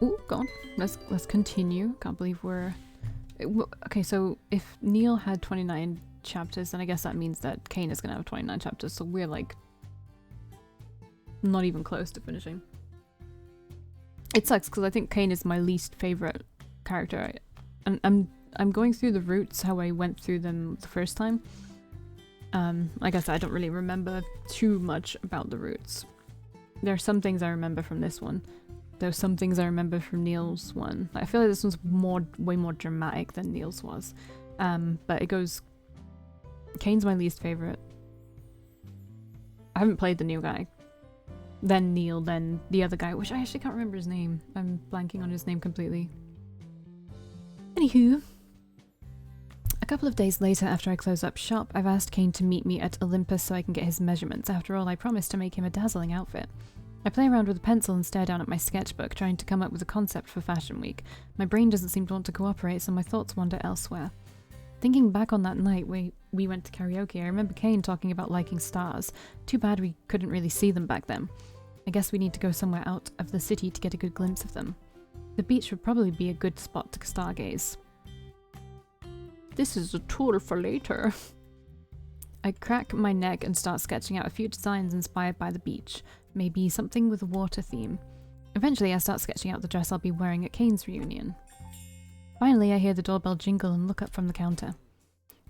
Oh god, let's continue. Can't believe we're... Okay, so if Neil had 29 chapters, then I guess that means that CAINE is gonna have 29 chapters, so we're like not even close to finishing. It sucks because I think CAINE is my least favorite character. I'm going through the routes how I went through them the first time. Like I said, I don't really remember too much about the routes. There are some things I remember from this one. There's some things I remember from Neil's one. I feel like this one's way more dramatic than Neil's was. But it goes... CAINE's my least favourite. I haven't played the new guy. Then Neil, then the other guy, which I actually can't remember his name. I'm blanking on his name completely. Anywho. A couple of days later, after I close up shop, I've asked CAINE to meet me at Olympus so I can get his measurements. After all, I promised to make him a dazzling outfit. I play around with a pencil and stare down at my sketchbook, trying to come up with a concept for Fashion Week. My brain doesn't seem to want to cooperate, so my thoughts wander elsewhere. Thinking back on that night we went to karaoke, I remember CAINE talking about liking stars. Too bad we couldn't really see them back then. I guess we need to go somewhere out of the city to get a good glimpse of them. The beach would probably be a good spot to stargaze. This is a tour for later. I crack my neck and start sketching out a few designs inspired by the beach. Maybe something with a water theme. Eventually I start sketching out the dress I'll be wearing at CAINE's reunion. Finally I hear the doorbell jingle and look up from the counter.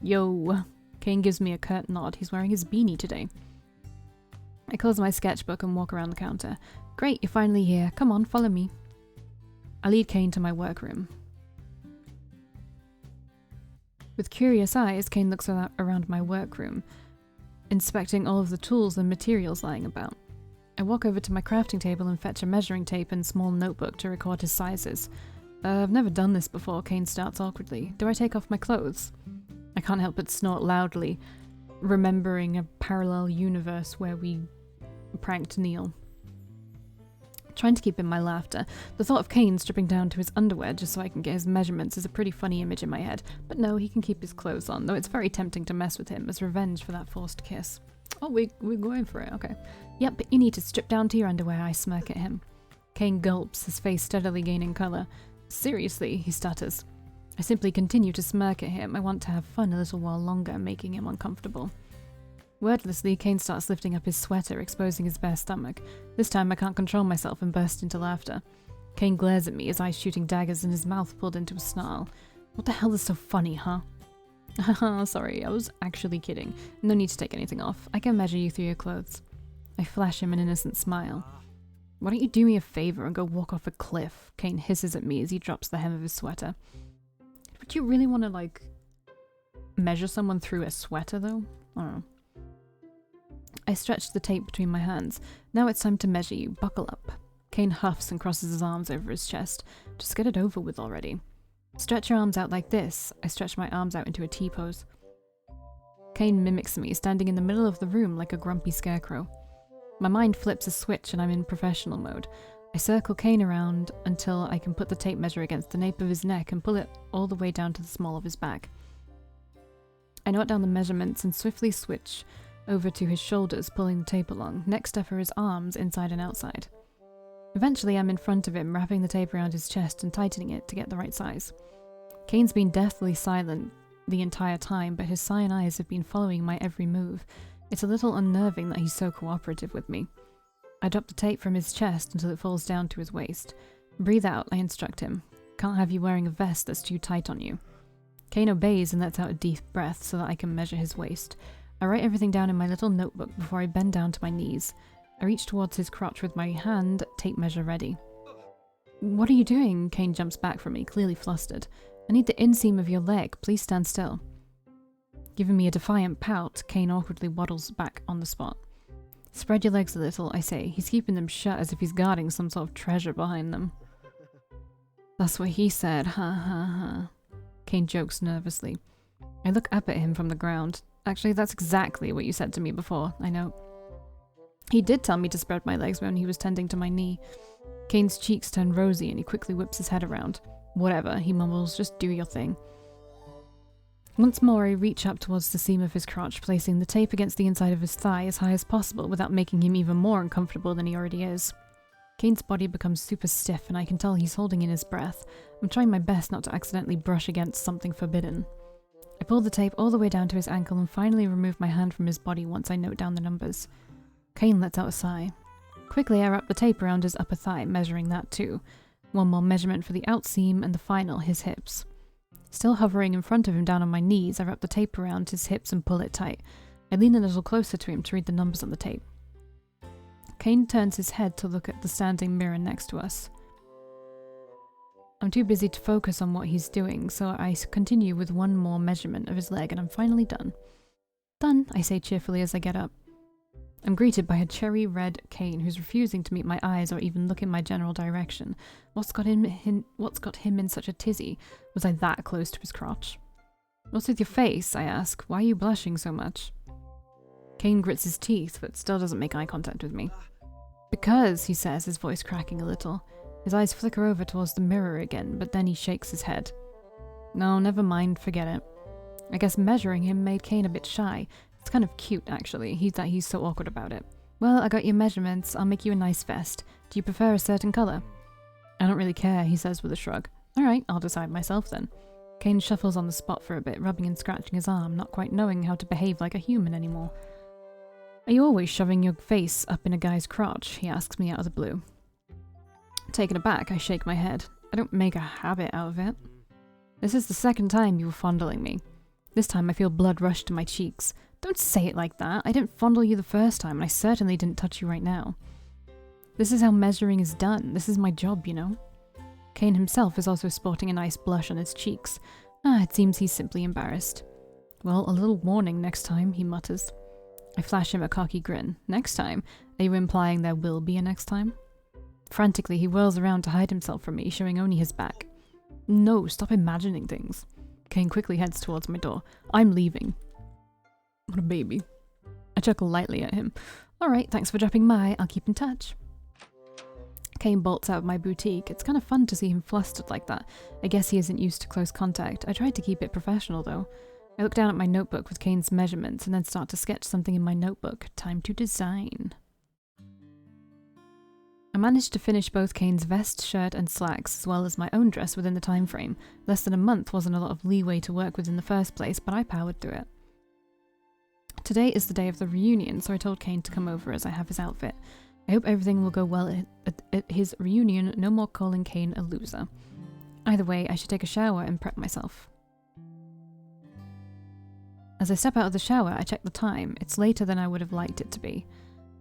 Yo! CAINE gives me a curt nod. He's wearing his beanie today. I close my sketchbook and walk around the counter. Great, you're finally here. Come on, follow me. I lead CAINE to my workroom. With curious eyes, CAINE looks around my workroom, inspecting all of the tools and materials lying about. I walk over to my crafting table and fetch a measuring tape and small notebook to record his sizes. I've never done this before, CAINE starts awkwardly. Do I take off my clothes? I can't help but snort loudly, remembering a parallel universe where we pranked Neil. Trying to keep in my laughter, the thought of CAINE stripping down to his underwear just so I can get his measurements is a pretty funny image in my head, but no, he can keep his clothes on, though it's very tempting to mess with him as revenge for that forced kiss. Oh, we're going for it, okay. Yep, but you need to strip down to your underwear, I smirk at him. CAINE gulps, his face steadily gaining colour. Seriously, he stutters. I simply continue to smirk at him. I want to have fun a little while longer, making him uncomfortable. Wordlessly, CAINE starts lifting up his sweater, exposing his bare stomach. This time I can't control myself and burst into laughter. CAINE glares at me, his eyes shooting daggers and his mouth pulled into a snarl. What the hell is so funny, huh? Haha, sorry, I was actually kidding. No need to take anything off. I can measure you through your clothes. I flash him an innocent smile. Why don't you do me a favour and go walk off a cliff? CAINE hisses at me as he drops the hem of his sweater. Would you really want to, like, measure someone through a sweater, though? I don't know. I stretch the tape between my hands. Now it's time to measure you. Buckle up. CAINE huffs and crosses his arms over his chest. Just get it over with already. Stretch your arms out like this. I stretch my arms out into a T-pose. CAINE mimics me, standing in the middle of the room like a grumpy scarecrow. My mind flips a switch and I'm in professional mode. I circle CAINE around until I can put the tape measure against the nape of his neck and pull it all the way down to the small of his back. I note down the measurements and swiftly switch over to his shoulders, pulling the tape along. Next up are his arms, inside and outside. Eventually I'm in front of him, wrapping the tape around his chest and tightening it to get the right size. CAINE's been deathly silent the entire time, but his cyan eyes have been following my every move. It's a little unnerving that he's so cooperative with me. I drop the tape from his chest until it falls down to his waist. Breathe out, I instruct him. Can't have you wearing a vest that's too tight on you. CAINE obeys and lets out a deep breath so that I can measure his waist. I write everything down in my little notebook before I bend down to my knees. I reach towards his crotch with my hand, tape measure ready. What are you doing? CAINE jumps back from me, clearly flustered. I need the inseam of your leg. Please stand still. Giving me a defiant pout, CAINE awkwardly waddles back on the spot. Spread your legs a little, I say. He's keeping them shut as if he's guarding some sort of treasure behind them. That's what he said, ha ha ha. CAINE jokes nervously. I look up at him from the ground. Actually, that's exactly what you said to me before, I know. He did tell me to spread my legs when he was tending to my knee. CAINE's cheeks turn rosy and he quickly whips his head around. Whatever, he mumbles, just do your thing. Once more I reach up towards the seam of his crotch, placing the tape against the inside of his thigh as high as possible without making him even more uncomfortable than he already is. Cain's body becomes super stiff and I can tell he's holding in his breath. I'm trying my best not to accidentally brush against something forbidden. I pull the tape all the way down to his ankle and finally remove my hand from his body once I note down the numbers. Cain lets out a sigh. Quickly I wrap the tape around his upper thigh, measuring that too. One more measurement for the outseam and the final, his hips. Still hovering in front of him down on my knees, I wrap the tape around his hips and pull it tight. I lean a little closer to him to read the numbers on the tape. Cain turns his head to look at the standing mirror next to us. I'm too busy to focus on what he's doing, so I continue with one more measurement of his leg and I'm finally done. Done, I say cheerfully as I get up. I'm greeted by a cherry red Cain who's refusing to meet my eyes or even look in my general direction. What's got him in such a tizzy? Was I that close to his crotch? What's with your face? I ask. Why are you blushing so much? Cain grits his teeth but still doesn't make eye contact with me. Because, he says, his voice cracking a little. His eyes flicker over towards the mirror again, but then he shakes his head. No, never mind, forget it. I guess measuring him made Cain a bit shy. It's kind of cute, actually. He's so awkward about it. Well, I got your measurements. I'll make you a nice vest. Do you prefer a certain colour? I don't really care, he says with a shrug. Alright, I'll decide myself then. Cain shuffles on the spot for a bit, rubbing and scratching his arm, not quite knowing how to behave like a human anymore. Are you always shoving your face up in a guy's crotch? He asks me out of the blue. Taken aback, I shake my head. I don't make a habit out of it. This is the second time you were fondling me. This time I feel blood rush to my cheeks. Don't say it like that. I didn't fondle you the first time, and I certainly didn't touch you right now. This is how measuring is done. This is my job, you know. Cain himself is also sporting a nice blush on his cheeks. It seems he's simply embarrassed. Well, a little warning next time, he mutters. I flash him a cocky grin. Next time? Are you implying there will be a next time? Frantically, he whirls around to hide himself from me, showing only his back. No, stop imagining things. Cain quickly heads towards my door. I'm leaving. What a baby. I chuckle lightly at him. Alright, thanks for dropping by. I'll keep in touch. Cain bolts out of my boutique. It's kind of fun to see him flustered like that. I guess he isn't used to close contact. I tried to keep it professional though. I look down at my notebook with Cain's measurements and then start to sketch something in my notebook. Time to design. I managed to finish both Cain's vest, shirt and slacks, as well as my own dress within the time frame. Less than a month wasn't a lot of leeway to work with in the first place, but I powered through it. Today is the day of the reunion, so I told Cain to come over as I have his outfit. I hope everything will go well at his reunion, no more calling Cain a loser. Either way, I should take a shower and prep myself. As I step out of the shower, I check the time. It's later than I would have liked it to be.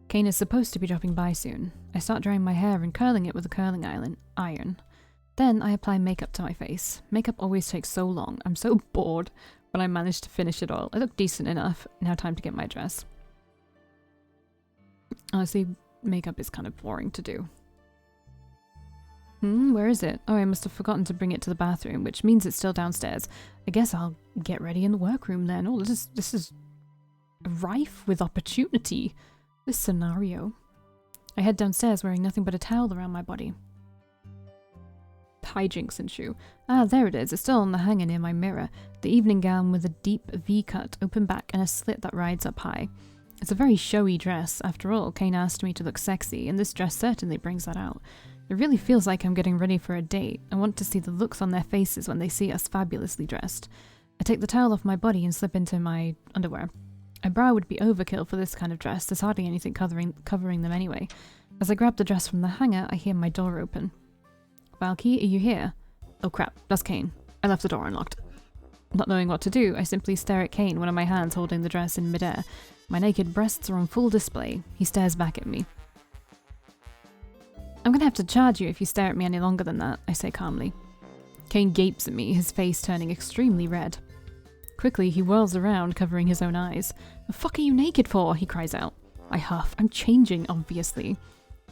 Cain is supposed to be dropping by soon. I start drying my hair and curling it with a curling iron. Then I apply makeup to my face. Makeup always takes so long. I'm so bored, but I managed to finish it all. I look decent enough. Now time to get my dress. Honestly, makeup is kind of boring to do. Where is it? Oh, I must have forgotten to bring it to the bathroom, which means it's still downstairs. I guess I'll get ready in the workroom then. Oh, this is rife with opportunity. This scenario. I head downstairs wearing nothing but a towel around my body. Hijinks ensue. There it is. It's still on the hanger near my mirror. The evening gown with a deep V-cut, open back, and a slit that rides up high. It's a very showy dress. After all, Cain asked me to look sexy, and this dress certainly brings that out. It really feels like I'm getting ready for a date. I want to see the looks on their faces when they see us fabulously dressed. I take the towel off my body and slip into my underwear. A bra would be overkill for this kind of dress. There's hardly anything covering them anyway. As I grab the dress from the hanger, I hear my door open. Valkii, are you here? Oh crap, that's Cain. I left the door unlocked. Not knowing what to do, I simply stare at Cain, one of my hands holding the dress in midair. My naked breasts are on full display. He stares back at me. I'm gonna have to charge you if you stare at me any longer than that, I say calmly. Cain gapes at me, his face turning extremely red. Quickly, he whirls around, covering his own eyes. The fuck are you naked for? He cries out. I huff. I'm changing, obviously.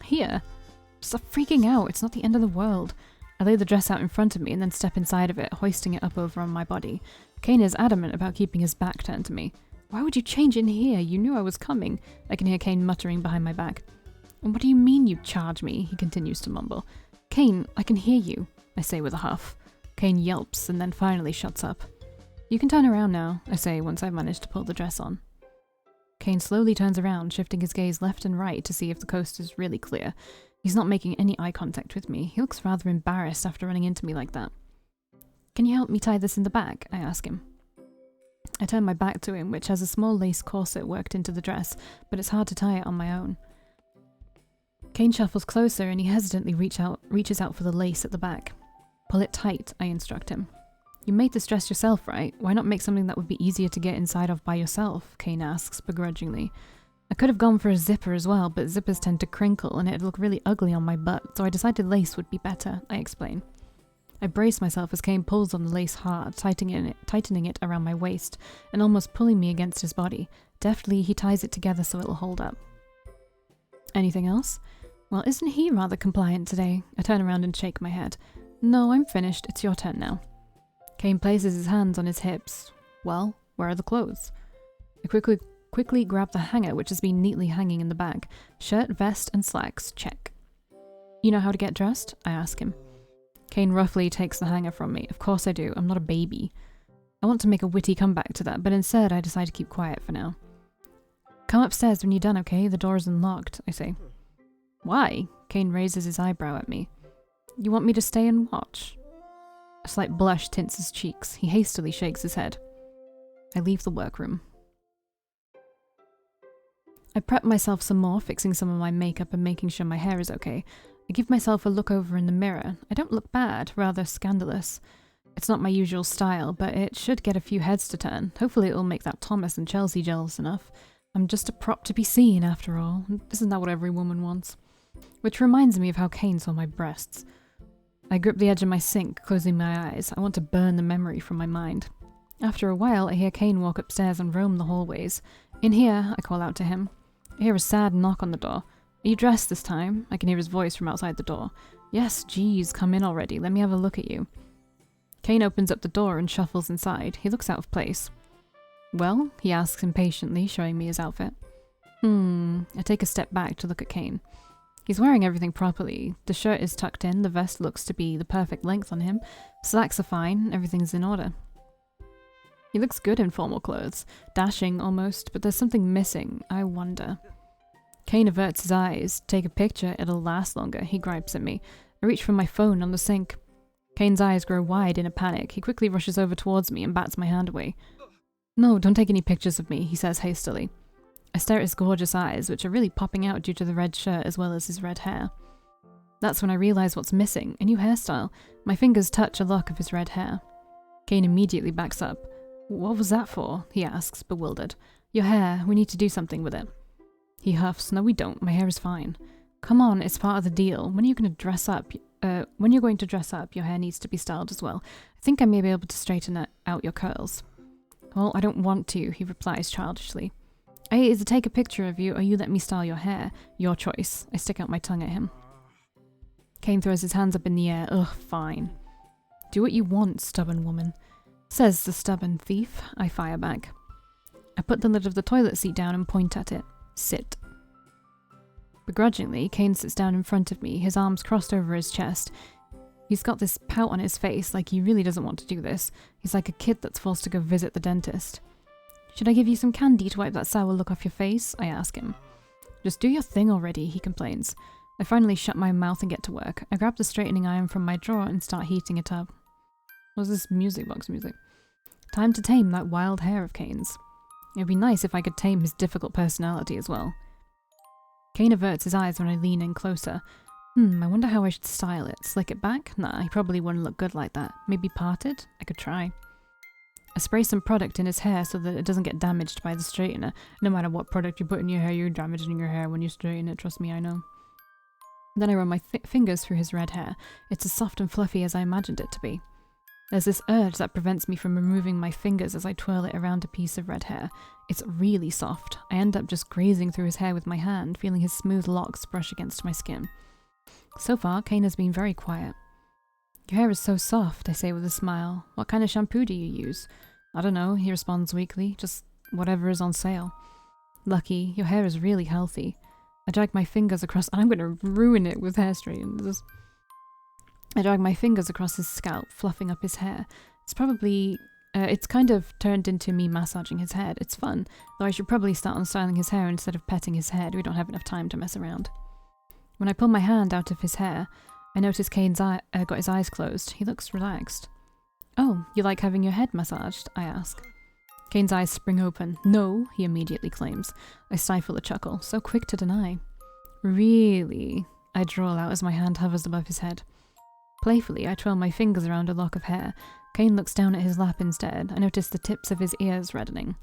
Here. Stop freaking out. It's not the end of the world. I lay the dress out in front of me and then step inside of it, hoisting it up over on my body. Cain is adamant about keeping his back turned to me. Why would you change in here? You knew I was coming. I can hear Cain muttering behind my back. And what do you mean you charge me? He continues to mumble. Cain, I can hear you, I say with a huff. Cain yelps and then finally shuts up. You can turn around now, I say once I've managed to pull the dress on. Cain slowly turns around, shifting his gaze left and right to see if the coast is really clear. He He's not making any eye contact with me. He looks rather embarrassed after running into me like that. Can you help me tie this in the back? I ask him. I turn my back to him, which has a small lace corset worked into the dress, but it's hard to tie it on my own. CAINE shuffles closer and he hesitantly reaches out for the lace at the back. Pull it tight, I instruct him. You made this dress yourself, right? Why not make something that would be easier to get inside of by yourself? CAINE asks, begrudgingly. I could have gone for a zipper as well, but zippers tend to crinkle and it'd look really ugly on my butt, so I decided lace would be better, I explain. I brace myself as CAINE pulls on the lace hard, tightening it around my waist and almost pulling me against his body. Deftly, he ties it together so it'll hold up. Anything else? Well, isn't he rather compliant today? I turn around and shake my head. No, I'm finished. It's your turn now. CAINE places his hands on his hips. Well, where are the clothes? I quickly grab the hanger, which has been neatly hanging in the bag. Shirt, vest, and slacks. Check. You know how to get dressed? I ask him. CAINE roughly takes the hanger from me. Of course I do. I'm not a baby. I want to make a witty comeback to that, but instead I decide to keep quiet for now. Come upstairs when you're done, okay? The door is unlocked, I say. Why? CAINE raises his eyebrow at me. You want me to stay and watch? A slight blush tints his cheeks. He hastily shakes his head. I leave the workroom. I prep myself some more, fixing some of my makeup and making sure my hair is okay. I give myself a look over in the mirror. I don't look bad, rather scandalous. It's not my usual style, but it should get a few heads to turn. Hopefully it will make that Thomas and Chelsea jealous enough. I'm just a prop to be seen, after all. Isn't that what every woman wants? Which reminds me of how CAINE saw my breasts. I grip the edge of my sink, closing my eyes. I want to burn the memory from my mind. After a while, I hear CAINE walk upstairs and roam the hallways. In here, I call out to him. I hear a sad knock on the door. Are you dressed this time? I can hear his voice from outside the door. Yes, geez, come in already. Let me have a look at you. CAINE opens up the door and shuffles inside. He looks out of place. Well? He asks impatiently, showing me his outfit. I take a step back to look at CAINE. He's wearing everything properly. The shirt is tucked in, the vest looks to be the perfect length on him, slacks are fine, everything's in order. He looks good in formal clothes, dashing almost, but there's something missing. I wonder. CAINE averts his eyes. Take a picture, it'll last longer, he gripes at me. I reach for my phone on the sink. CAINE's eyes grow wide in a panic. He quickly rushes over towards me and bats my hand away. No, don't take any pictures of me, he says hastily. I stare at his gorgeous eyes, which are really popping out due to the red shirt as well as his red hair. That's when I realize what's missing, a new hairstyle. My fingers touch a lock of his red hair. CAINE immediately backs up. What was that for? He asks, bewildered. Your hair, we need to do something with it. He huffs. No, we don't. My hair is fine. Come on, it's part of the deal. When are you going to dress up? When you're going to dress up, your hair needs to be styled as well. I think I may be able to straighten out your curls. Well, I don't want to, he replies childishly. I either take a picture of you or you let me style your hair. Your choice. I stick out my tongue at him. CAINE throws his hands up in the air. Ugh, fine. Do what you want, stubborn woman. Says the stubborn thief. I fire back. I put the lid of the toilet seat down and point at it. Sit. Begrudgingly, CAINE sits down in front of me, his arms crossed over his chest. He's got this pout on his face, like he really doesn't want to do this. He's like a kid that's forced to go visit the dentist. Should I give you some candy to wipe that sour look off your face? I ask him. Just do your thing already, he complains. I finally shut my mouth and get to work. I grab the straightening iron from my drawer and start heating it up. What's this music box music? Time to tame that wild hair of CAINE's. It'd be nice if I could tame his difficult personality as well. CAINE averts his eyes when I lean in closer. I wonder how I should style it. Slick it back? Nah, he probably wouldn't look good like that. Maybe parted? I could try. I spray some product in his hair so that it doesn't get damaged by the straightener. No matter what product you put in your hair, you're damaging your hair when you straighten it. Trust me, I know. Then I run my fingers through his red hair. It's as soft and fluffy as I imagined it to be. There's this urge that prevents me from removing my fingers as I twirl it around a piece of red hair. It's really soft. I end up just grazing through his hair with my hand, feeling his smooth locks brush against my skin. So far, CAINE has been very quiet. Your hair is so soft, I say with a smile. What kind of shampoo do you use? I don't know, he responds weakly. Just whatever is on sale. Lucky, your hair is really healthy. I drag my fingers across, and I'm going to ruin it with hair straighteners. I drag my fingers across his scalp, fluffing up his hair. It's kind of turned into me massaging his head. It's fun, though I should probably start on styling his hair instead of petting his head. We don't have enough time to mess around. When I pull my hand out of his hair, I notice Caine's got his eyes closed. He looks relaxed. Oh, you like having your head massaged? I ask. Caine's eyes spring open. No, he immediately claims. I stifle a chuckle, so quick to deny. Really? I drawl out as my hand hovers above his head. Playfully, I twirl my fingers around a lock of hair. Caine looks down at his lap instead. I notice the tips of his ears reddening.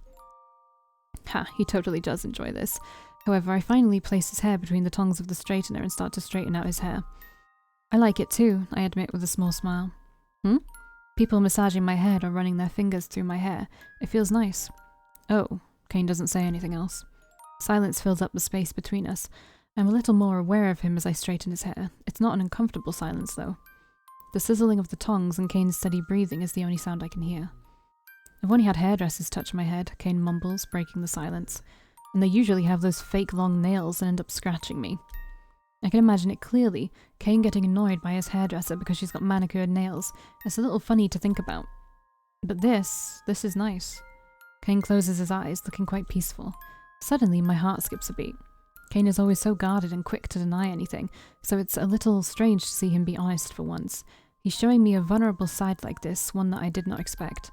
Ha, he totally does enjoy this. However, I finally place his hair between the tongs of the straightener and start to straighten out his hair. I like it too, I admit with a small smile. People massaging my head or running their fingers through my hair. It feels nice. Oh, Caine doesn't say anything else. Silence fills up the space between us. I'm a little more aware of him as I straighten his hair. It's not an uncomfortable silence, though. The sizzling of the tongs and Caine's steady breathing is the only sound I can hear. I've only had hairdressers touch my head, Caine mumbles, breaking the silence. And they usually have those fake long nails and end up scratching me. I can imagine it clearly, Caine getting annoyed by his hairdresser because she's got manicured nails. It's a little funny to think about. But this is nice. Caine closes his eyes, looking quite peaceful. Suddenly, my heart skips a beat. Caine is always so guarded and quick to deny anything, so it's a little strange to see him be honest for once. He's showing me a vulnerable side like this, one that I did not expect.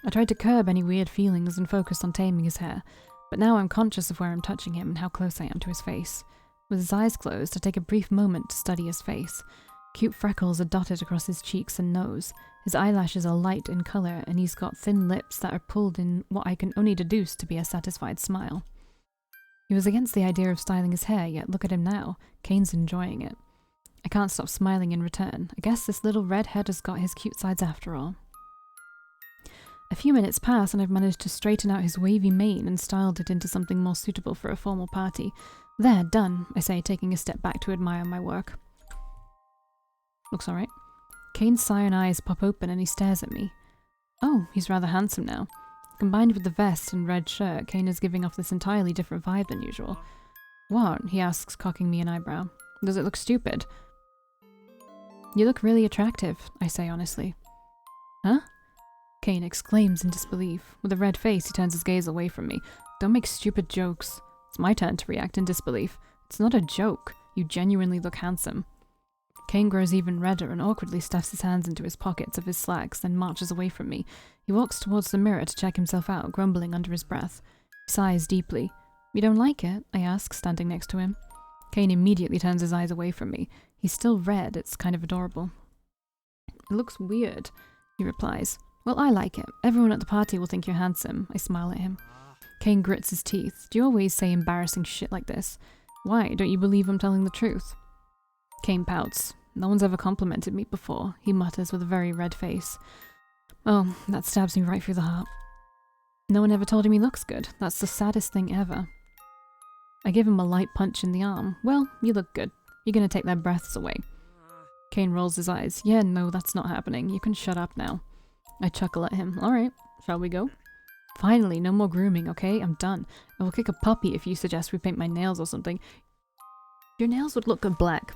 I tried to curb any weird feelings and focused on taming his hair, but now I'm conscious of where I'm touching him and how close I am to his face. With his eyes closed, I take a brief moment to study his face. Cute freckles are dotted across his cheeks and nose. His eyelashes are light in colour, and he's got thin lips that are pulled in what I can only deduce to be a satisfied smile. He was against the idea of styling his hair, yet look at him now. Caine's enjoying it. I can't stop smiling in return. I guess this little redhead has got his cute sides after all. A few minutes pass and I've managed to straighten out his wavy mane and styled it into something more suitable for a formal party. There, done, I say, taking a step back to admire my work. Looks alright. Caine's cyan eyes pop open and he stares at me. Oh, he's rather handsome now. Combined with the vest and red shirt, Caine is giving off this entirely different vibe than usual. What? He asks, cocking me an eyebrow. Does it look stupid? You look really attractive, I say honestly. Huh? Caine exclaims in disbelief. With a red face, he turns his gaze away from me. Don't make stupid jokes. It's my turn to react in disbelief. It's not a joke. You genuinely look handsome. Caine grows even redder and awkwardly stuffs his hands into his pockets of his slacks, then marches away from me. He walks towards the mirror to check himself out, grumbling under his breath. He sighs deeply. You don't like it? I ask, standing next to him. Caine immediately turns his eyes away from me. He's still red. It's kind of adorable. It looks weird, he replies. Well, I like it. Everyone at the party will think you're handsome. I smile at him. Caine grits his teeth. Do you always say embarrassing shit like this? Why? Don't you believe I'm telling the truth? Caine pouts. No one's ever complimented me before, he mutters with a very red face. Oh, that stabs me right through the heart. No one ever told him he looks good. That's the saddest thing ever. I give him a light punch in the arm. Well, you look good. You're gonna take their breaths away. Caine rolls his eyes. Yeah, no, that's not happening. You can shut up now. I chuckle at him. Alright, shall we go? Finally, no more grooming, okay? I'm done. I will kick a puppy if you suggest we paint my nails or something. Your nails would look good black.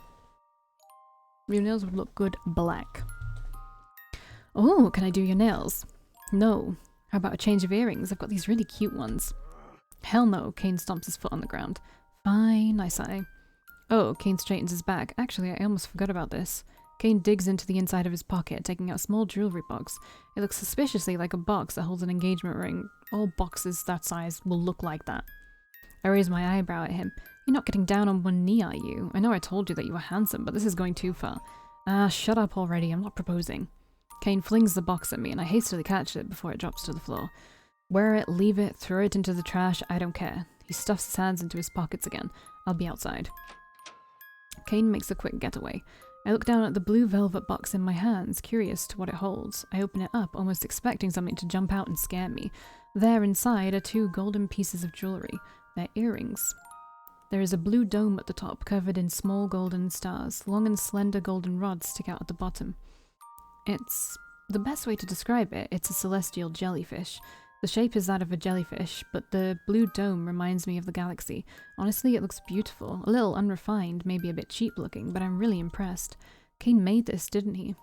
Your nails would look good black. Oh, can I do your nails? No. How about a change of earrings? I've got these really cute ones. Hell no, Caine stomps his foot on the ground. Fine, I sigh. Oh, Caine straightens his back. Actually, I almost forgot about this. Caine digs into the inside of his pocket, taking out a small jewellery box. It looks suspiciously like a box that holds an engagement ring. All boxes that size will look like that. I raise my eyebrow at him. You're not getting down on one knee, are you? I know I told you that you were handsome, but this is going too far. Ah, shut up already, I'm not proposing. Caine flings the box at me and I hastily catch it before it drops to the floor. Wear it, leave it, throw it into the trash, I don't care. He stuffs his hands into his pockets again. I'll be outside. Caine makes a quick getaway. I look down at the blue velvet box in my hands, curious to what it holds. I open it up, almost expecting something to jump out and scare me. There inside are 2 golden pieces of jewellery. They're earrings. There is a blue dome at the top, covered in small golden stars. Long and slender golden rods stick out at the bottom. It's the best way to describe it. It's a celestial jellyfish. The shape is that of a jellyfish, but the blue dome reminds me of the galaxy. Honestly, it looks beautiful. A little unrefined, maybe a bit cheap looking, but I'm really impressed. Caine made this, didn't he?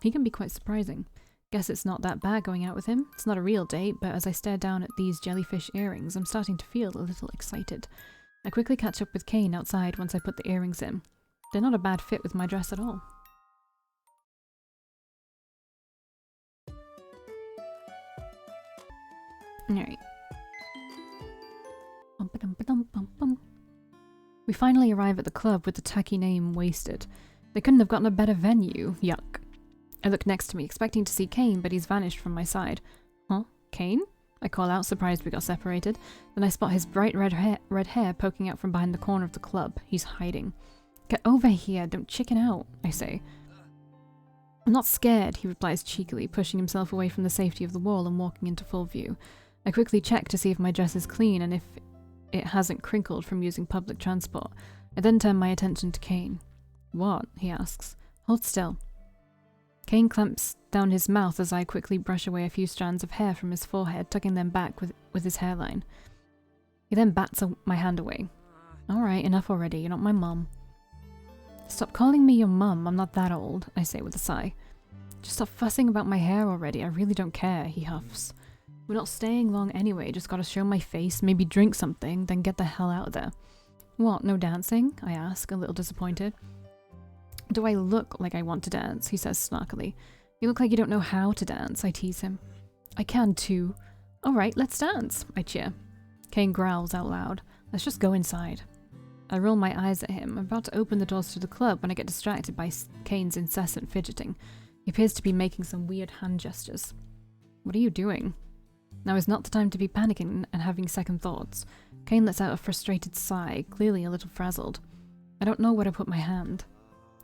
He can be quite surprising. Guess it's not that bad going out with him. It's not a real date, but as I stare down at these jellyfish earrings, I'm starting to feel a little excited. I quickly catch up with Caine outside once I put the earrings in. They're not a bad fit with my dress at all. Alright. We finally arrive at the club with the tacky name Wasted. They couldn't have gotten a better venue. Yuck. I look next to me, expecting to see CAINE, but he's vanished from my side. Huh? CAINE? I call out, surprised we got separated. Then I spot his bright red hair poking out from behind the corner of the club. He's hiding. Get over here, don't chicken out, I say. I'm not scared, he replies cheekily, pushing himself away from the safety of the wall and walking into full view. I quickly check to see if my dress is clean and if it hasn't crinkled from using public transport. I then turn my attention to CAINE. What? He asks. Hold still. CAINE clamps down his mouth as I quickly brush away a few strands of hair from his forehead, tucking them back with his hairline. He then bats my hand away. Alright, enough already, you're not my mum. Stop calling me your mum, I'm not that old, I say with a sigh. Just stop fussing about my hair already, I really don't care, he huffs. We're not staying long anyway, just gotta show my face, maybe drink something, then get the hell out of there. What, no dancing? I ask, a little disappointed. Do I look like I want to dance? He says snarkily. You look like you don't know how to dance, I tease him. I can too. Alright, let's dance, I cheer. CAINE growls out loud. Let's just go inside. I roll my eyes at him. I'm about to open the doors to the club when I get distracted by CAINE's incessant fidgeting. He appears to be making some weird hand gestures. What are you doing? Now is not the time to be panicking and having second thoughts. CAINE lets out a frustrated sigh, clearly a little frazzled. I don't know where to put my hand.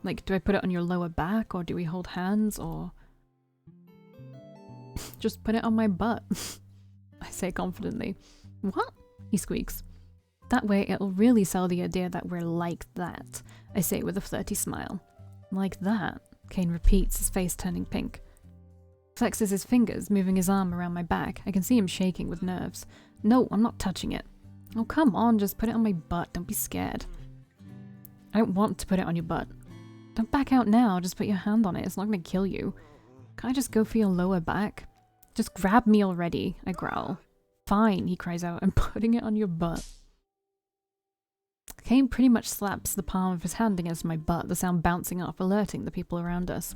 Like, do I put it on your lower back, or do we hold hands, or... Just put it on my butt, I say confidently. What? He squeaks. That way it'll really sell the idea that we're like that, I say with a flirty smile. Like that, CAINE repeats, his face turning pink. Flexes his fingers, moving his arm around my back. I can see him shaking with nerves. No, I'm not touching it. Oh, come on, just put it on my butt, don't be scared. I don't want to put it on your butt. Don't back out now, just put your hand on it, it's not gonna kill you. Can't I just go for your lower back? Just grab me already, I growl. Fine, he cries out, I'm putting it on your butt. CAINE pretty much slaps the palm of his hand against my butt, the sound bouncing off, alerting the people around us.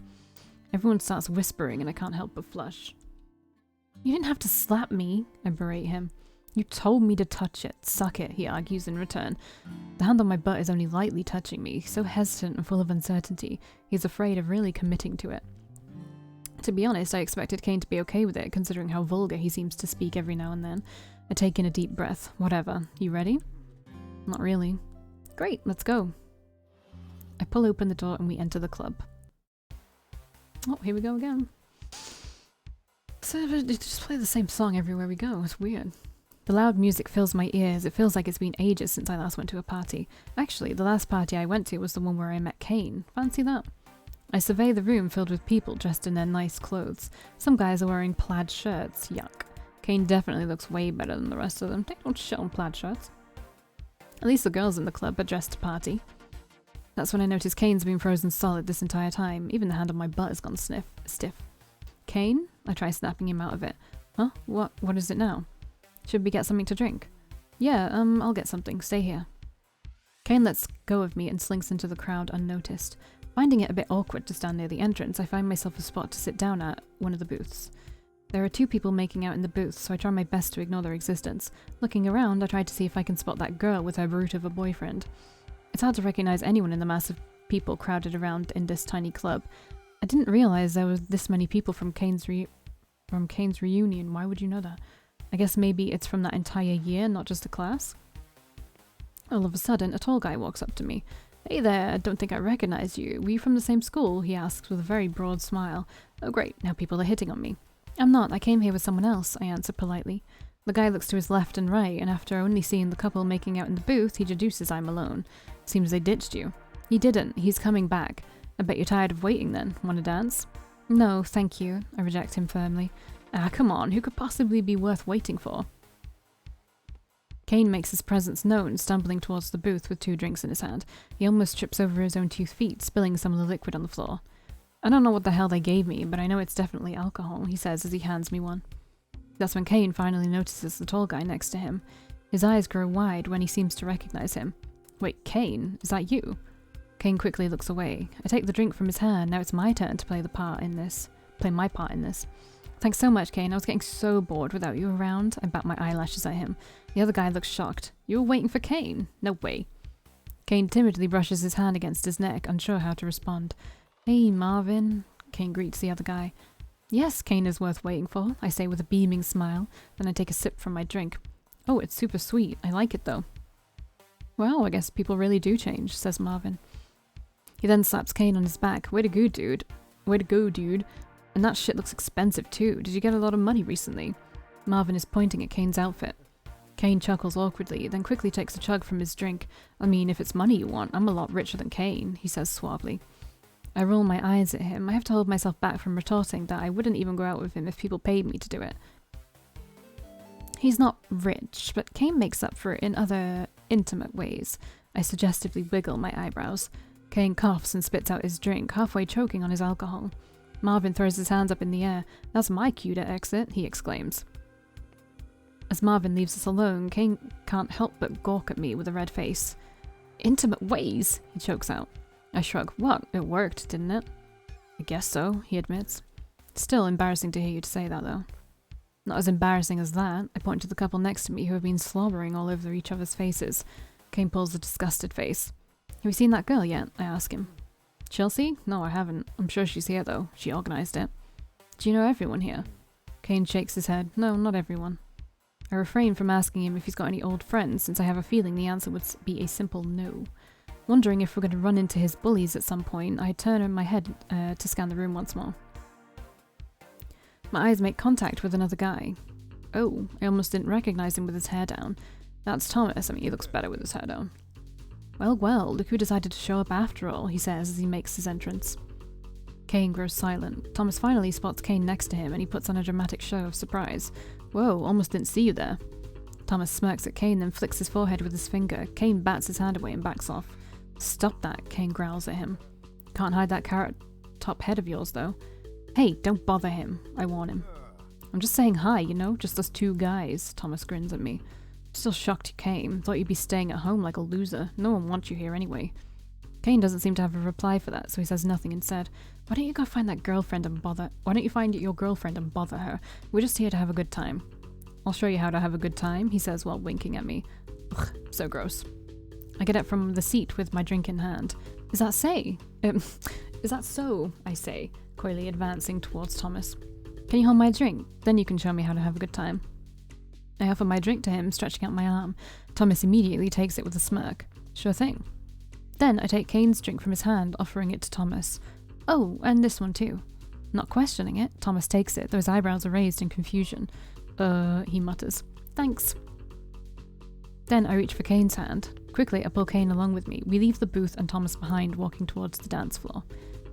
Everyone starts whispering and I can't help but flush. You didn't have to slap me, I berate him. You told me to touch it. Suck it, he argues in return. The hand on my butt is only lightly touching me, so hesitant and full of uncertainty. He's afraid of really committing to it. To be honest, I expected CAINE to be okay with it, considering how vulgar he seems to speak every now and then. I take in a deep breath. Whatever. You ready? Not really. Great, let's go. I pull open the door and we enter the club. Oh, here we go again. So they just play the same song everywhere we go. It's weird. The loud music fills my ears. It feels like it's been ages since I last went to a party. Actually, the last party I went to was the one where I met CAINE. Fancy that. I survey the room filled with people dressed in their nice clothes. Some guys are wearing plaid shirts. Yuck. CAINE definitely looks way better than the rest of them. They don't shit on plaid shirts. At least the girls in the club are dressed to party. That's when I notice CAINE's been frozen solid this entire time. Even the hand on my butt has gone stiff. CAINE? I try snapping him out of it. Huh? What is it now? Should we get something to drink? Yeah, I'll get something. Stay here. CAINE lets go of me and slinks into the crowd unnoticed. Finding it a bit awkward to stand near the entrance, I find myself a spot to sit down at one of the booths. There are two people making out in the booth, so I try my best to ignore their existence. Looking around, I try to see if I can spot that girl with her brute of a boyfriend. It's hard to recognize anyone in the mass of people crowded around in this tiny club. I didn't realize there were this many people from CAINE's reunion. Why would you know that? I guess maybe it's from that entire year, not just a class? All of a sudden, a tall guy walks up to me. Hey there, I don't think I recognize you. Were you from the same school? He asks with a very broad smile. Oh great, now people are hitting on me. I'm not, I came here with someone else, I answer politely. The guy looks to his left and right, and after only seeing the couple making out in the booth, he deduces I'm alone. Seems they ditched you. He didn't, he's coming back. I bet you're tired of waiting then. Wanna dance? No, thank you, I reject him firmly. Ah, come on, who could possibly be worth waiting for? CAINE makes his presence known, stumbling towards the booth with 2 drinks in his hand. He almost trips over his own 2 feet, spilling some of the liquid on the floor. I don't know what the hell they gave me, but I know it's definitely alcohol, he says as he hands me one. That's when CAINE finally notices the tall guy next to him. His eyes grow wide when he seems to recognize him. Wait, CAINE? Is that you? CAINE quickly looks away. I take the drink from his hand. Now it's my turn to play my part in this. Thanks so much, CAINE. I was getting so bored without you around. I bat my eyelashes at him. The other guy looks shocked. You were waiting for CAINE? No way. CAINE timidly brushes his hand against his neck, unsure how to respond. Hey, Marvin. CAINE greets the other guy. Yes, CAINE is worth waiting for, I say with a beaming smile. Then I take a sip from my drink. Oh, it's super sweet. I like it though. Well, I guess people really do change, says Marvin. He then slaps CAINE on his back. Way to go, dude. Way to go, dude. And that shit looks expensive too. Did you get a lot of money recently? Marvin is pointing at CAINE's outfit. CAINE chuckles awkwardly, then quickly takes a chug from his drink. I mean, if it's money you want, I'm a lot richer than CAINE, he says suavely. I roll my eyes at him. I have to hold myself back from retorting that I wouldn't even go out with him if people paid me to do it. He's not rich, but CAINE makes up for it in other intimate ways. I suggestively wiggle my eyebrows. CAINE coughs and spits out his drink, halfway choking on his alcohol. Marvin throws his hands up in the air. That's my cue to exit, he exclaims. As Marvin leaves us alone, CAINE can't help but gawk at me with a red face. Intimate ways, he chokes out. I shrug. What? It worked, didn't it? I guess so, he admits. Still embarrassing to hear you say that, though. Not as embarrassing as that. I point to the couple next to me who have been slobbering all over each other's faces. CAINE pulls a disgusted face. Have you seen that girl yet? I ask him. Chelsea? No, I haven't. I'm sure she's here, though. She organised it. Do you know everyone here? CAINE shakes his head. No, not everyone. I refrain from asking him if he's got any old friends, since I have a feeling the answer would be a simple no. Wondering if we're going to run into his bullies at some point, I turn my head to scan the room once more. My eyes make contact with another guy. Oh, I almost didn't recognise him with his hair down. That's Thomas. I mean, he looks better with his hair down. Well, look who decided to show up after all, he says as he makes his entrance. CAINE grows silent. Thomas finally spots CAINE next to him and he puts on a dramatic show of surprise. Whoa, almost didn't see you there. Thomas smirks at CAINE, then flicks his forehead with his finger. CAINE bats his hand away and backs off. Stop that, CAINE growls at him. Can't hide that carrot top head of yours, though. Hey, don't bother him, I warn him. I'm just saying hi, you know, just us two guys, Thomas grins at me. Still shocked you came. Thought you'd be staying at home like a loser. No one wants you here anyway. CAINE doesn't seem to have a reply for that, so he says nothing instead. Why don't you go find that girlfriend and bother... Why don't you find your girlfriend and bother her? We're just here to have a good time. I'll show you how to have a good time, he says while winking at me. Ugh, so gross. I get up from the seat with my drink in hand. Is that so? I say, coyly advancing towards Thomas. Can you hold my drink? Then you can show me how to have a good time. I offer my drink to him, stretching out my arm. Thomas immediately takes it with a smirk. Sure thing. Then I take CAINE's drink from his hand, offering it to Thomas. Oh, and this one too. Not questioning it, Thomas takes it, though his eyebrows are raised in confusion. He mutters. Thanks. Then I reach for CAINE's hand. Quickly, I pull CAINE along with me. We leave the booth and Thomas behind, walking towards the dance floor.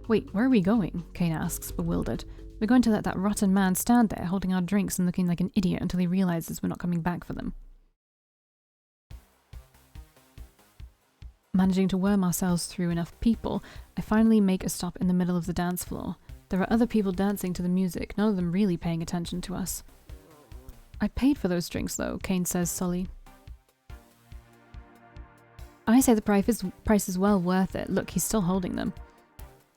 Wait, where are we going? CAINE asks, bewildered. We're going to let that rotten man stand there, holding our drinks and looking like an idiot until he realizes we're not coming back for them. Managing to worm ourselves through enough people, I finally make a stop in the middle of the dance floor. There are other people dancing to the music, none of them really paying attention to us. I paid for those drinks though, CAINE says sully. I say the price is well worth it. Look, he's still holding them.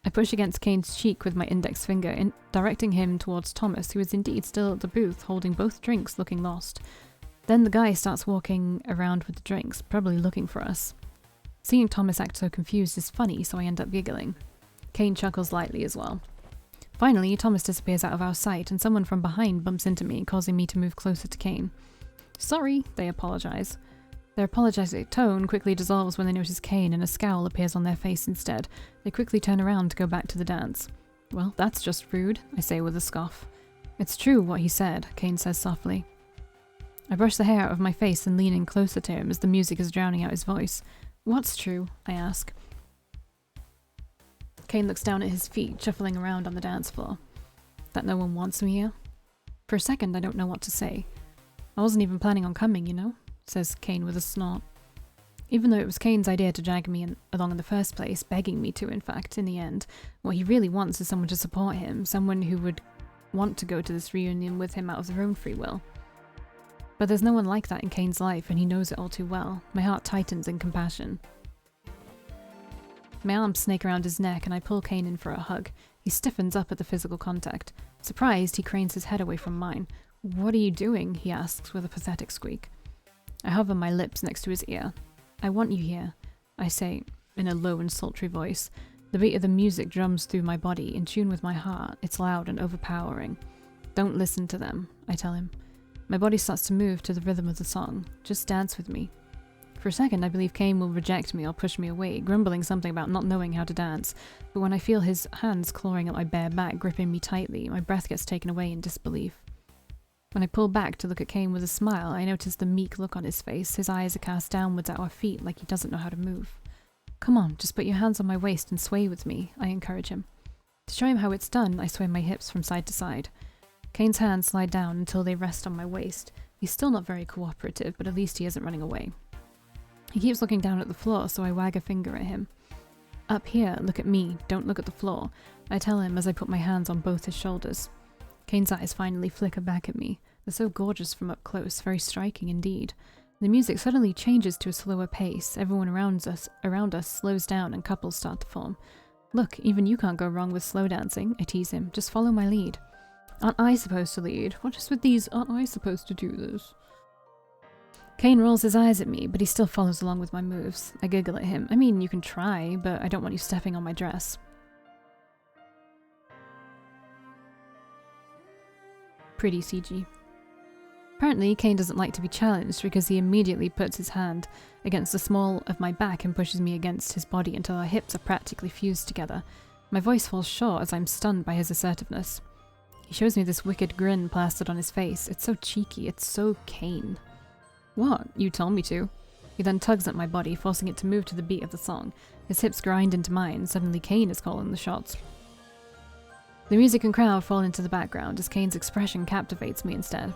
I push against CAINE's cheek with my index finger, directing him towards Thomas, who is indeed still at the booth, holding both drinks, looking lost. Then the guy starts walking around with the drinks, probably looking for us. Seeing Thomas act so confused is funny, so I end up giggling. CAINE chuckles lightly as well. Finally, Thomas disappears out of our sight, and someone from behind bumps into me, causing me to move closer to CAINE. Sorry, they apologise. Their apologetic tone quickly dissolves when they notice CAINE, and a scowl appears on their face instead. They quickly turn around to go back to the dance. Well, that's just rude, I say with a scoff. It's true what he said, CAINE says softly. I brush the hair out of my face and lean in closer to him as the music is drowning out his voice. What's true? I ask. CAINE looks down at his feet, shuffling around on the dance floor. That no one wants me here? For a second, I don't know what to say. I wasn't even planning on coming, you know? Says CAINE with a snort. Even though it was CAINE's idea to drag me along in the first place, begging me to, in fact, in the end, what he really wants is someone to support him, someone who would want to go to this reunion with him out of their own free will. But there's no one like that in CAINE's life, and he knows it all too well. My heart tightens in compassion. My arms snake around his neck and I pull CAINE in for a hug. He stiffens up at the physical contact. Surprised, he cranes his head away from mine. "What are you doing?" he asks with a pathetic squeak. I hover my lips next to his ear. "I want you here," I say in a low and sultry voice. The beat of the music drums through my body, in tune with my heart. It's loud and overpowering. "Don't listen to them," I tell him. My body starts to move to the rhythm of the song. "Just dance with me." For a second, I believe CAINE will reject me or push me away, grumbling something about not knowing how to dance. But when I feel his hands clawing at my bare back, gripping me tightly, my breath gets taken away in disbelief. When I pull back to look at CAINE with a smile, I notice the meek look on his face. His eyes are cast downwards at our feet like he doesn't know how to move. "Come on, just put your hands on my waist and sway with me," I encourage him. To show him how it's done, I sway my hips from side to side. CAINE's hands slide down until they rest on my waist. He's still not very cooperative, but at least he isn't running away. He keeps looking down at the floor, so I wag a finger at him. "Up here, look at me, don't look at the floor," I tell him as I put my hands on both his shoulders. CAINE's eyes finally flicker back at me. They're so gorgeous from up close, very striking indeed. The music suddenly changes to a slower pace. Everyone around us slows down and couples start to form. "Look, even you can't go wrong with slow dancing," I tease him. "Just follow my lead." "Aren't I supposed to lead? What is with these, aren't I supposed to do this?" CAINE rolls his eyes at me, but he still follows along with my moves. I giggle at him. "I mean, you can try, but I don't want you stepping on my dress." Pretty CG. Apparently, CAINE doesn't like to be challenged because he immediately puts his hand against the small of my back and pushes me against his body until our hips are practically fused together. My voice falls short as I'm stunned by his assertiveness. He shows me this wicked grin plastered on his face. It's so cheeky, it's so CAINE. "What? You told me to." He then tugs at my body, forcing it to move to the beat of the song. His hips grind into mine. Suddenly CAINE is calling the shots. The music and crowd fall into the background as CAINE's expression captivates me instead.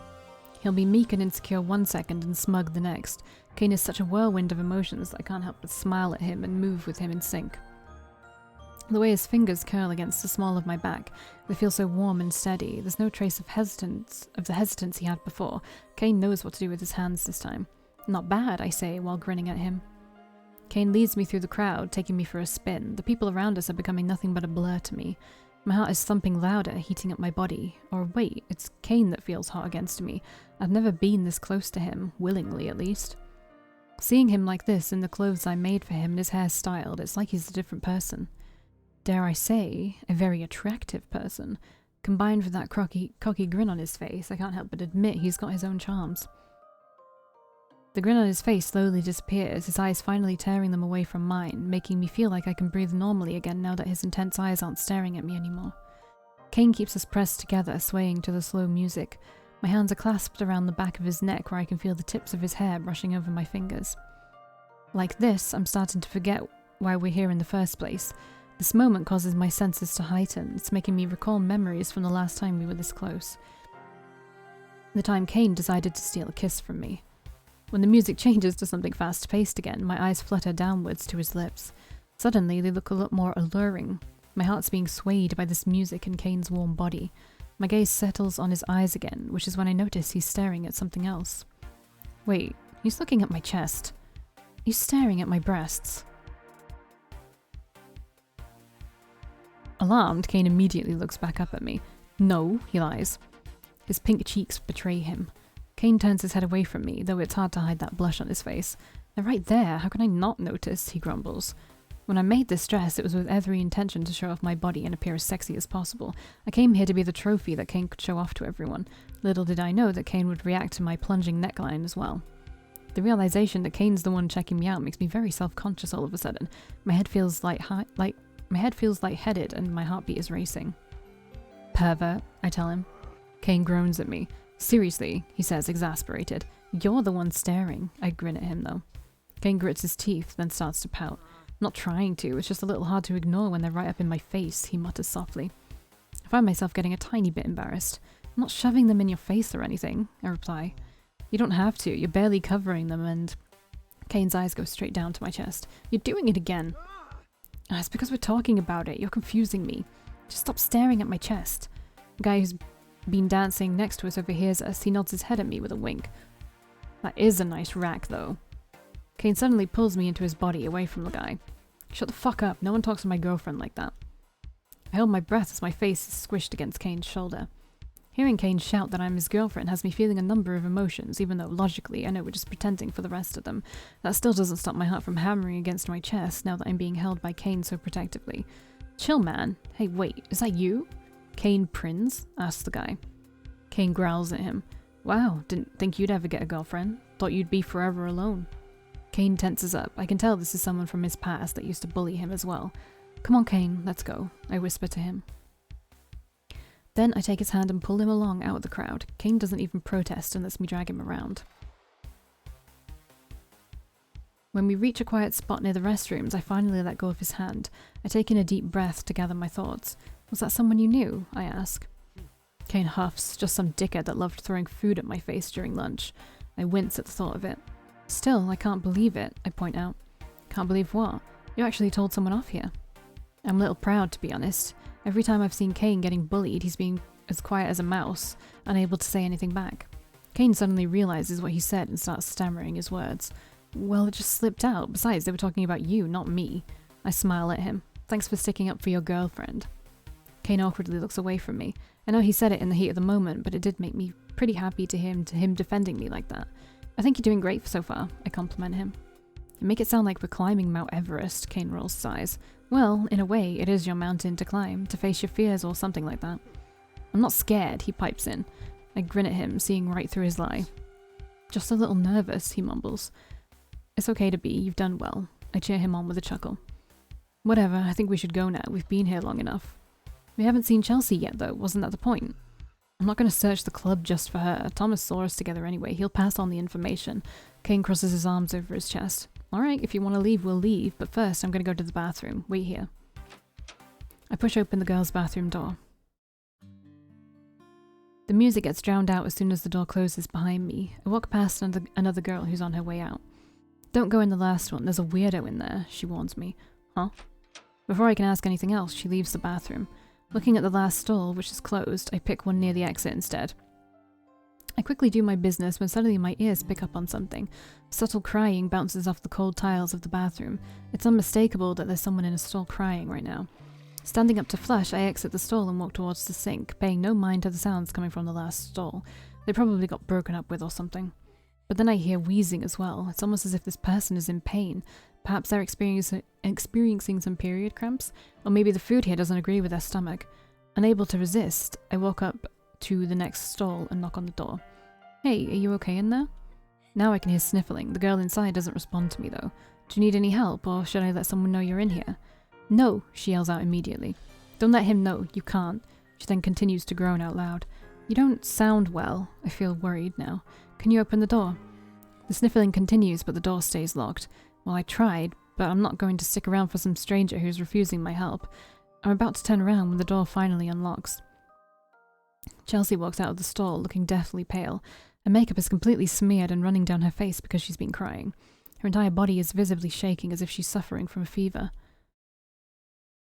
He'll be meek and insecure one second and smug the next. CAINE is such a whirlwind of emotions that I can't help but smile at him and move with him in sync. The way his fingers curl against the small of my back, they feel so warm and steady. There's no trace of the hesitance he had before. CAINE knows what to do with his hands this time. "Not bad," I say while grinning at him. CAINE leads me through the crowd, taking me for a spin. The people around us are becoming nothing but a blur to me. My heart is thumping louder, heating up my body. Or wait, it's CAINE that feels hot against me. I've never been this close to him, willingly at least. Seeing him like this in the clothes I made for him and his hair styled, it's like he's a different person. Dare I say, a very attractive person. Combined with that cocky grin on his face, I can't help but admit he's got his own charms. The grin on his face slowly disappears, his eyes finally tearing them away from mine, making me feel like I can breathe normally again now that his intense eyes aren't staring at me anymore. CAINE keeps us pressed together, swaying to the slow music. My hands are clasped around the back of his neck where I can feel the tips of his hair brushing over my fingers. Like this, I'm starting to forget why we're here in the first place. This moment causes my senses to heighten. It's making me recall memories from the last time we were this close. The time CAINE decided to steal a kiss from me. When the music changes to something fast-paced again, my eyes flutter downwards to his lips. Suddenly, they look a lot more alluring. My heart's being swayed by this music and CAINE's warm body. My gaze settles on his eyes again, which is when I notice he's staring at something else. Wait, he's looking at my chest. He's staring at my breasts. Alarmed, CAINE immediately looks back up at me. "No," he lies. His pink cheeks betray him. CAINE turns his head away from me, though it's hard to hide that blush on his face. "They're right there, how can I not notice?" he grumbles. When I made this dress, it was with every intention to show off my body and appear as sexy as possible. I came here to be the trophy that CAINE could show off to everyone. Little did I know that CAINE would react to my plunging neckline as well. The realization that CAINE's the one checking me out makes me very self-conscious all of a sudden. My head feels lightheaded and my heartbeat is racing. "Pervert," I tell him. CAINE groans at me. "Seriously," he says, exasperated. "You're the one staring." I grin at him though. CAINE grits his teeth, then starts to pout. "I'm not trying to, it's just a little hard to ignore when they're right up in my face," he mutters softly. I find myself getting a tiny bit embarrassed. "I'm not shoving them in your face or anything," I reply. "You don't have to, you're barely covering them," and CAINE's eyes go straight down to my chest. "You're doing it again." It's because we're talking about it, you're confusing me. Just stop staring at my chest." The guy who's been dancing next to us overhears us. He nods his head at me with a wink. "That is a nice rack, though." CAINE suddenly pulls me into his body, away from the guy. Shut the fuck up. No one talks to my girlfriend like that. I hold my breath as my face is squished against CAINE's shoulder. Hearing CAINE shout that I'm his girlfriend has me feeling a number of emotions, even though logically I know we're just pretending for the rest of them. That still doesn't stop my heart from hammering against my chest now that I'm being held by CAINE so protectively. Chill, man. Hey, wait, is that you? CAINE Prinz? Asks the guy. CAINE growls at him. Wow, didn't think you'd ever get a girlfriend. Thought you'd be forever alone. CAINE tenses up. I can tell this is someone from his past that used to bully him as well. Come on, CAINE, let's go, I whisper to him. Then I take his hand and pull him along out of the crowd. CAINE doesn't even protest and lets me drag him around. When we reach a quiet spot near the restrooms, I finally let go of his hand. I take in a deep breath to gather my thoughts. Was that someone you knew? I ask. CAINE huffs, just some dickhead that loved throwing food at my face during lunch. I wince at the thought of it. Still, I can't believe it, I point out. Can't believe what? You actually told someone off here. I'm a little proud, to be honest. Every time I've seen CAINE getting bullied, he's being as quiet as a mouse, unable to say anything back. CAINE suddenly realizes what he said and starts stammering his words. Well, it just slipped out. Besides, they were talking about you, not me. I smile at him. Thanks for sticking up for your girlfriend. CAINE awkwardly looks away from me. I know he said it in the heat of the moment, but it did make me pretty happy to him defending me like that. I think you're doing great so far, I compliment him. You make it sound like we're climbing Mount Everest, CAINE rolls his eyes. Well, in a way, it is your mountain to climb, to face your fears or something like that. I'm not scared, he pipes in. I grin at him, seeing right through his lie. Just a little nervous, he mumbles. It's okay to be, you've done well. I cheer him on with a chuckle. Whatever, I think we should go now, we've been here long enough. We haven't seen Chelsea yet though, wasn't that the point? I'm not going to search the club just for her. Thomas saw us together anyway, he'll pass on the information. CAINE crosses his arms over his chest. Alright, if you want to leave, we'll leave, but first I'm going to go to the bathroom. Wait here. I push open the girls' bathroom door. The music gets drowned out as soon as the door closes behind me. I walk past another girl who's on her way out. Don't go in the last one, there's a weirdo in there, she warns me. Huh? Before I can ask anything else, she leaves the bathroom. Looking at the last stall, which is closed, I pick one near the exit instead. I quickly do my business when suddenly my ears pick up on something. Subtle crying bounces off the cold tiles of the bathroom. It's unmistakable that there's someone in a stall crying right now. Standing up to flush, I exit the stall and walk towards the sink, paying no mind to the sounds coming from the last stall. They probably got broken up with or something. But then I hear wheezing as well. It's almost as if this person is in pain. Perhaps they're experiencing some period cramps, or maybe the food here doesn't agree with their stomach. Unable to resist, I walk up to the next stall and knock on the door. Hey, are you okay in there? Now I can hear sniffling. The girl inside doesn't respond to me though. Do you need any help, or should I let someone know you're in here? No, she yells out immediately. Don't let him know, you can't. She then continues to groan out loud. You don't sound well. I feel worried now. Can you open the door? The sniffling continues, but the door stays locked. Well, I tried, but I'm not going to stick around for some stranger who's refusing my help. I'm about to turn around when the door finally unlocks. Chelsea walks out of the stall, looking deathly pale. Her makeup is completely smeared and running down her face because she's been crying. Her entire body is visibly shaking as if she's suffering from a fever.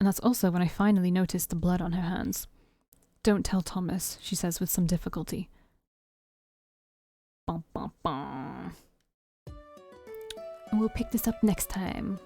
And that's also when I finally notice the blood on her hands. Don't tell Thomas, she says with some difficulty. Bum, bum, bum. And we'll pick this up next time.